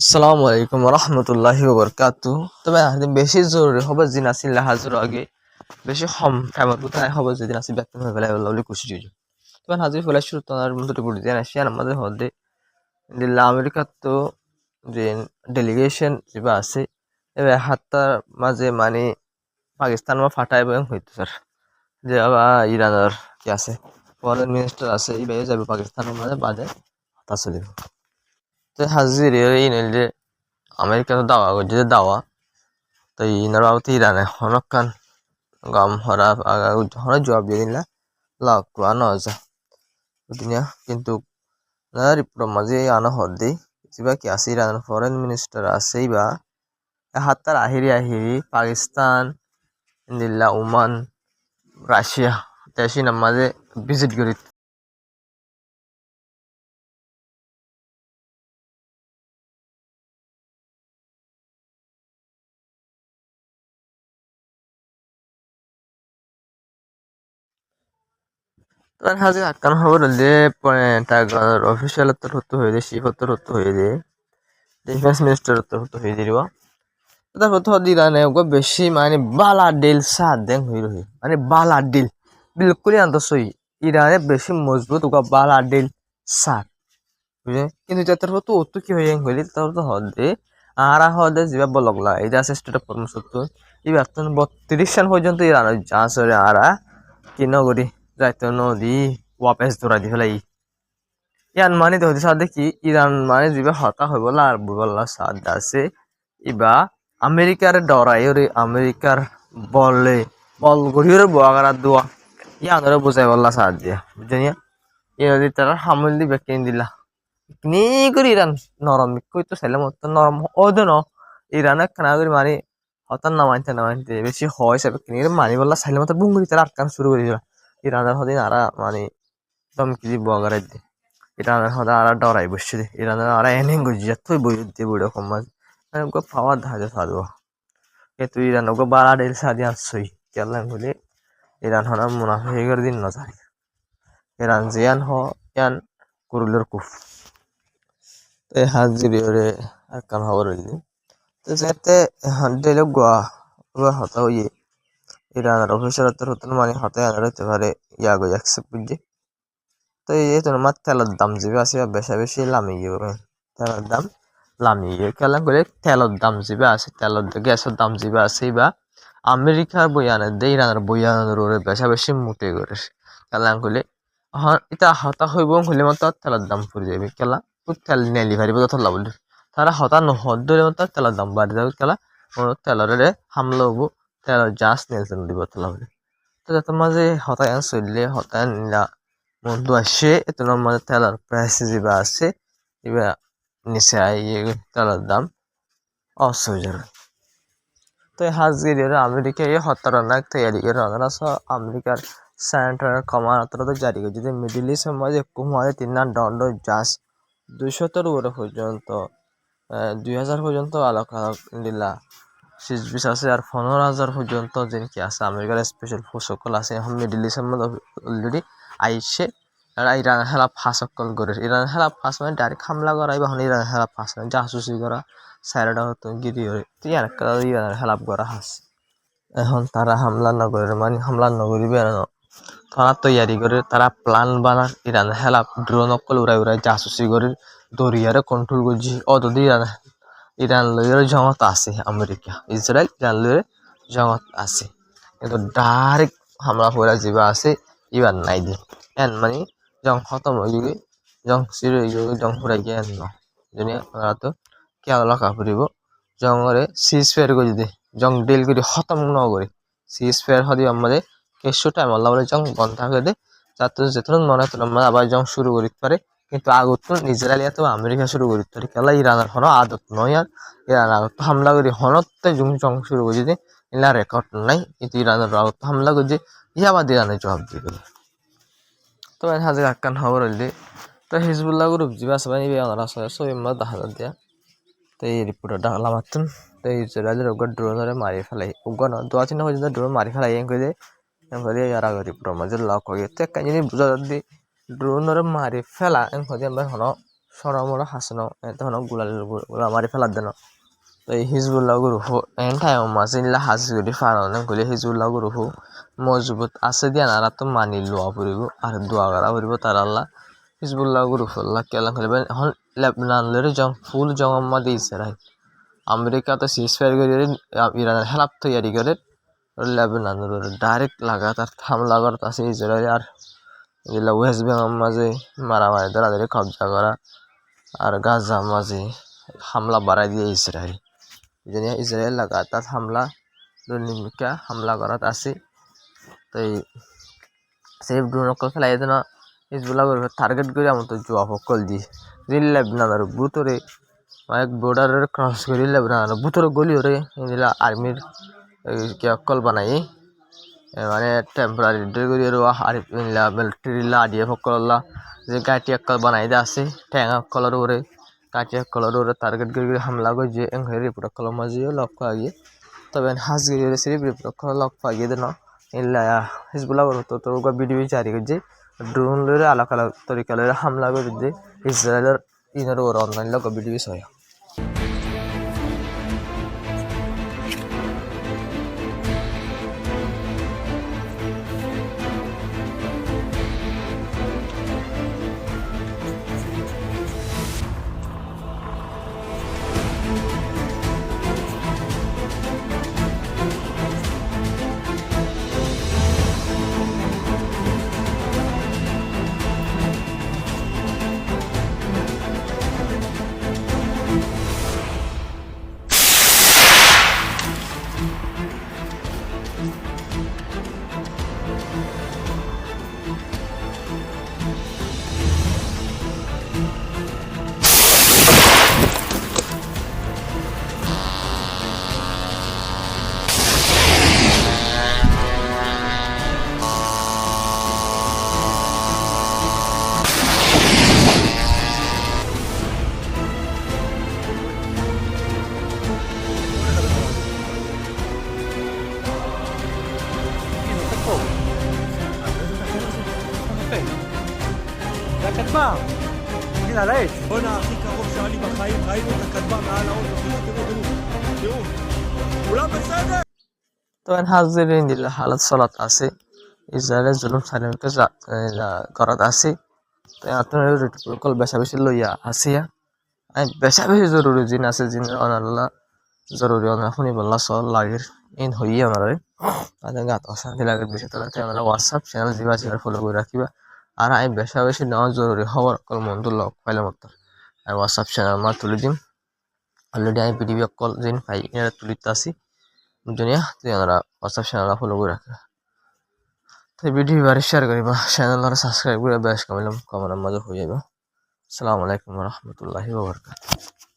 আসসালামু আলাইকুম রহমতুল্লাহি ওবরকাতু। তবে আদি বেশি জরুরি হবে জিন আসিল হাজর আগে বেশি কম টাইমত কোথায় হবে যেদিন আসি ব্যক্তি হয়ে গেলে বলে খুশি হয়ে তবে হাজির ফলে শুরু তোমার মধ্যে পড়ে যায় রাশিয়ান আমাদের হদে দিল্লা আমেরিকার তো যে ডেলিগেশন যেবা আছে এবার হাতটার মাঝে মানে পাকিস্তান বা ফাটাই এবং হইতো স্যার যে আবার ইরানের কি আছে ফরেন মিনিস্টার আছে এই বাইরে যাবে পাকিস্তানের মাঝে বাজে হতা চলিব তো হাজির এই নিলে আমেরিকার দাওয়া করছে দাওয়া তো ইনার বাবতি ইরানে হনকান gam harap aga hona jawab dia la la kuano aja dunia কিন্তু na diplomacy ana hodde siba ki asiran foreign minister aseiba hatar ahiri ahiri pakistan indilla oman russia tashi namaze visit করি তার হাজে আকান খবর হলে তার official তো হতে হয়ে যায় শিফত হতে হয়ে যায় ডিফেন্স মিনিস্টার তো হতে হয়ে যাব তারপর তো ইরানে ওকে বেশি মানে বালা ডিল সাথ দেন হই রহি মানে বালা ডিল বিলকুল আন্ত সই ইরানে বেশি মজবুত ওকে বালা ডিল সাথ বুঝে কিন্তু যাতে তো অত কি হয়ে হইলি তার তো হদে আরা হদে জিবা বলগলা এই যে আছে স্টেট অফ কর্মসূত্র এবার তো 32 সাল পর্যন্ত ইরান যা সরে আরা কি নগরী যাইতো নদী ওয়াপেস ধরা দি ফেলাই ইয়ান মানে তো সাথে কি ইরান মানে জিবা হতা হইব আর বলা সাথ আছে ইবা আমেরিকার ডরাই রে আমেরিকার বলে বল গড়িয়ে বোয়াগারা দোয়া ইয়ানরে বুঝাই বললা সাথ দিয়া বুঝছেন ইয়া তারা হামল দি বেকিন দিলা নি করে ইরান নরম কই তো ছেলে মতো নরম ওদে ন ইরানে খানা করে মারি হতান না মানতে বেশি হয় সব কিনে মানি বললা ছেলে মতো বুঙ্গুরি তারা আটকান শুরু করে দিলা ইরানের হদিন আরা মানে দমকি দিব বগারে দে ইরানের হদা আরা ডরাই বসছে দে ইরানের আরা এনে গজিয়া তুই বই দিয়ে বুড়ো কমাজ গো পাওয়ার ধাজে সাধু কিন্তু ইরান গো বাড়া ডেল সাদি আনছই কেলা বলে ইরান হনা মুনাফা হয়ে গেল দিন নজারি ইরান জিয়ান হ ইয়ান কুরুলের কুফ তো হাজিরি ওরে আর কান খবর হইলি তো যাতে ডেলে গোয়া ওবা হতা হইয়ে ইরানের অফিসার হতেন মানে হতায় আনার হতে পারে ইয়াগো অ্যাকসেপ্ট বুঝছি তো এই তোমার তেলের দাম যাবে আসে বেশা বেশি লামি গিয়ে তেলের দাম লামি গিয়ে খেলা করে তেলের দাম যাবে আসে তেলের গ্যাসের দাম যাবে আসে বা আমেরিকার বইয়ানে দে ইরানের বইয়ানের ওরে বেশা বেশি মুটে করে খেলা করলে এটা হতা হইব হইলে মতো তেলের দাম পড়ে যাবে খেলা তেল নেলি ভারিব তথা লাভ তারা হতা নহদ ধরে মতো তেলের দাম বাড়ি যাবে খেলা তেলরে হামলা হবো তেলের জাস নেলছেন দিব লাভ তো যাতে মাঝে হতায় চললে হতায় নিলা বন্ধু আসে এত মানে তেলার প্রাইস যেবা আছে এবার নিচে আইয়ে তেলার দাম অসহ্য তো হাজির আমেরিকা এই হত্যার নাক তৈরি করে আমেরিকার সেন্ট্রাল কমান্ড তো জারি করে যদি মিডিল ইস্টের মাঝে কুমারে 3 দণ্ড জাস 200 উপরে পর্যন্ত 2000 পর্যন্ত আলোকা দিলা সিজবিস আছে আর 15,000 পর্যন্ত যেন কি আছে আমেরিকার স্পেশাল ফোর্স সকল আছে এখন মিডিল ইস্টের মধ্যে অলরেডি আইসে আর ইরান হেলা ফাঁস সকল করে ইরান হেলা ফাঁস মানে ডাইরেক্ট হামলা করা এবং ইরান হেলা ফাঁস মানে জাসুসি করা স্যারটা হতো গিরি তুই আর ইরানের হেলাপ করা হাস এখন তারা হামলা নগরের মানে হামলা নগরিবে তারা তৈয়ারি করে তারা প্ল্যান বানা ইরান হেলাপ ড্রোন অকল উড়াই উড়াই জাসুসি করে দরিয়ারে কন্ট্রোল করছি অতদি ইরান লইয়ের জমত আছে আমেরিকা ইসরায়েল ইরান লইয়ের জমত আছে কিন্তু ডাইরেক্ট হামলা করে যাবা আছে ইবার নাই দি এন মানে জং খতম হয়ে গিয়ে জং চির জং ফুরাই গিয়ে এন যদি ওরা তো কেউ লকা ফুরিব জংরে সিজ ফেয়ার করে দে জং ডিল করে খতম ন করে সিজ ফেয়ার হদি আমাদের কিছু টাইম আল্লাহ বলে জং বন্ধ থাকে দে যাতে যেতন মনে হয় আমরা আবার জং শুরু করিতে পারে কিন্তু আগত ইসরায়েল তো আমেরিকা শুরু করিতে পারে কেলা ইরানের হনো আদত নয় আর ইরান আগত হামলা করি হনতে জং শুরু করে দে ইলা রেকর্ড নাই কিন্তু ইরানের আগত হামলা করে ইয়া আবার ইরানের জবাব দিয়ে তো হাজির আক্কান খবর হইলে তো হিজবুল্লাহ গ্রুপ যা আছে মানে ওনারা সব দেখা দিয়া তো এই রিপোর্টটা ডাকলাম মাত্র তো ইসরায়েলের ওগর ড্রোনরে মারি ফেলাই ওগর না 2-3 পর্যন্ত ড্রোন মারি ফেলাই করে আর আগে রিপোর্টের মাঝে লক হয়ে তো একটা জিনিস বুঝা দি ড্রোনরে মারি ফেলা আমরা হন সরমরা হাসন তখন গুলা মারি ফেলার দেন তো এই হিজবুল্লাহ গ্রুপ এন টাইম মাসিল্লা হাসগুলি ফারানো গুলি হিজবুল্লাহ গ্রুপ মজবুত আছে দিয়া নারা তো মানি লোয়া পড়িব আর দোয়া করা পড়িব তার আল্লাহ হিজবুল্লাহ গ্রুপ আল্লাহ কেলা খেলবে এখন লেবনানের জং ফুল জঙ্গম্মা দিয়েছে রাই আমেরিকা তো সিজফায়ার করে ইরানের হেলাপ তৈরি করে লেবনানের ডাইরেক্ট লাগাতার হামলা করতে আছে ইসরায়েল আর এগুলা ওয়েস্ট বেঙ্গল মাঝে মারামারি ধরাধরি কবজা করা আর গাজা মাঝে হামলা বাড়াই দিয়ে ইসরায়েল যেন ইসরায়েল লাগাতার দৈনিকা হামলা করাত আছে তো এই সেই ড্রোনকল ফেলাই যেন হিজবুল্লাহ টার্গেট করে আমার তো জবাব কল দি রিল লেবনানের বুতরে এক বর্ডারের ক্রস করে লেবনানের বুতরে গলি ওরে এগুলা আর্মির কল বানাই মানে টেম্পোরারি ডেগুরি আর মিলিটারি আডিয়ে ফকল্লা যে গাটি একল বানাই দিয়ে আছে ট্যাঙ্গা কলর ওরে গাটি কলর ওরে টার্গেট করে হামলা করে যে এংহের রিপোর্ট কল মাঝিও লক্ষ্য আগিয়ে তবে হাজগিরি ওরে সেই রিপোর্ট লক্ষ্য আগিয়ে দেন ইল্লা হিজবুল্লাহ তো তো ভিডিও জারি করছে ড্রোন লইরে আলাদা আলাদা তরিকা লইরে হামলা করে যে ইসরায়েলের ইনার ওর অনলাইন লোক ভিডিও হয় זה הכטב"ם. תגיד על האש. בואנה, הכי קרוב שהיה לי בחיים, ראינו את הכטב"ם מעל האוטו, תראו. כולם בסדר? তখন হাজরিন দিল হালত চলত আছে ইসরায়েলের জুলুম সালিমকে করাত আছে তো আপনার কল বেশা বেশি লইয়া আসিয়া আমি বেশা বেশি জরুরি জিন আছে জিন অনাল্লাহ জরুরি অনা শুনি বললা চল লাগের ইন হইয়ে ওনারে আর গাত অশান্তি লাগে বেশি তাহলে আমরা হোয়াটসঅ্যাপ চ্যানেল দিবা সেটা ফলো করে রাখিবা আর আমি বেশা বেশি নেওয়া জরুরি খবর কল মন্দ লগ পাইলে মতো আমি হোয়াটসঅ্যাপ চ্যানেল মা তুলে দিম অলরেডি আমি ভিডিও কল জিন পাই এরা তুলিতে আসি দুনিয়া তুই আমরা হোয়াটসঅ্যাপ চ্যানেল ফলো করে রাখবা তো ভিডিও এবারে শেয়ার করিবা চ্যানেল সাবস্ক্রাইব করে বেশ কমিলাম কমেন্টের মাঝে হয়ে যাবে আসসালামু আলাইকুম রহমতুল্লাহি ওয়া বারাকাতুহু